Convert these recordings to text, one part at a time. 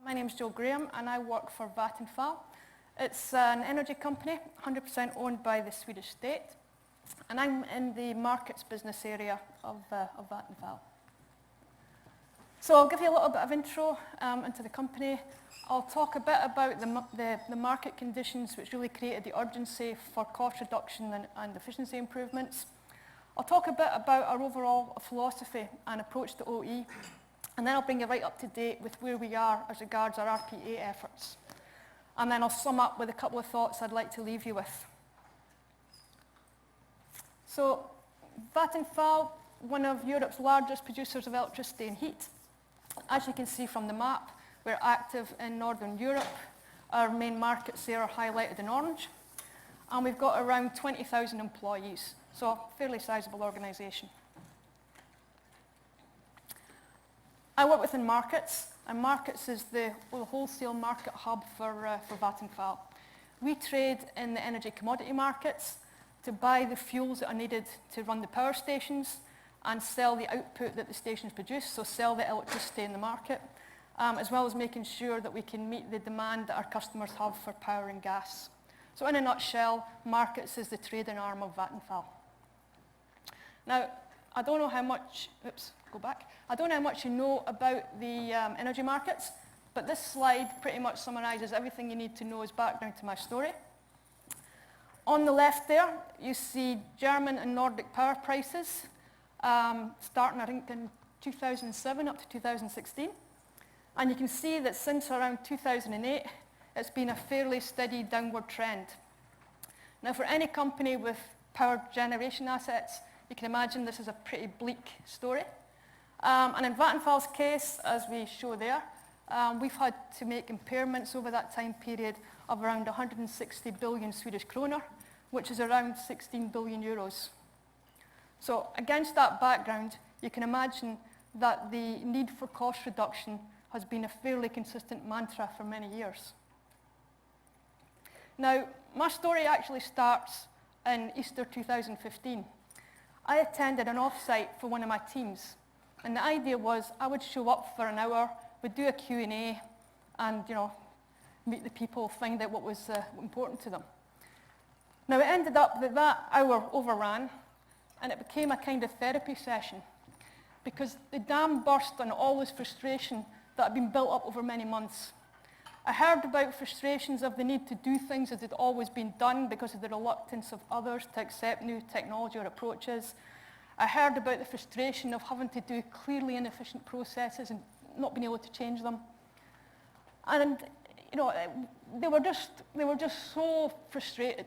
My name's Gill Graham and I work for Vattenfall. It's an energy company, 100% owned by the Swedish state, and I'm in the markets business area of Vattenfall. So I'll give you a little bit of intro into the company. I'll talk a bit about the market conditions which really created the urgency for cost reduction and efficiency improvements. I'll talk a bit about our overall philosophy and approach to OE, and then I'll bring you right up to date with where we are as regards our RPA efforts. And then I'll sum up with a couple of thoughts I'd like to leave you with. So, Vattenfall, one of Europe's largest producers of electricity and heat. As you can see from the map, we're active in Northern Europe. Our main markets there are highlighted in orange. And we've got around 20,000 employees, so a fairly sizable organisation. I work within markets, and markets is the wholesale market hub for Vattenfall. We trade in the energy commodity markets to buy the fuels that are needed to run the power stations and sell the output that the stations produce, so sell the electricity in the market, as well as making sure that we can meet the demand that our customers have for power and gas. So in a nutshell, markets is the trading arm of Vattenfall. Now, I don't know how much you know about the energy markets, but this slide pretty much summarizes everything you need to know as background to my story. On the left there, you see German and Nordic power prices, starting I think in 2007 up to 2016. And you can see that since around 2008, it's been a fairly steady downward trend. Now for any company with power generation assets, you can imagine this is a pretty bleak story. And in Vattenfall's case, as we show there, we've had to make impairments over that time period of around 160 billion Swedish kroner, which is around 16 billion euros. So against that background, you can imagine that the need for cost reduction has been a fairly consistent mantra for many years. Now, my story actually starts in Easter 2015. I attended an off-site for one of my teams, and the idea was I would show up for an hour, we'd do a Q&A, and meet the people, find out what was important to them. Now it ended up that that hour overran, and it became a kind of therapy session, because the dam burst on all this frustration that had been built up over many months. I heard about frustrations of the need to do things as had always been done because of the reluctance of others to accept new technology or approaches. I heard about the frustration of having to do clearly inefficient processes and not being able to change them. And they were just so frustrated.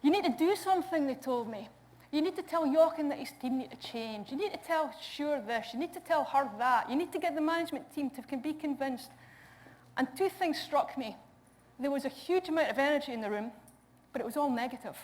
You need to do something, they told me. You need to tell Jochen that his team need to change. You need to tell Sure this. You need to tell her that. You need to get the management team to be convinced. And two things struck me. There was a huge amount of energy in the room, but it was all negative.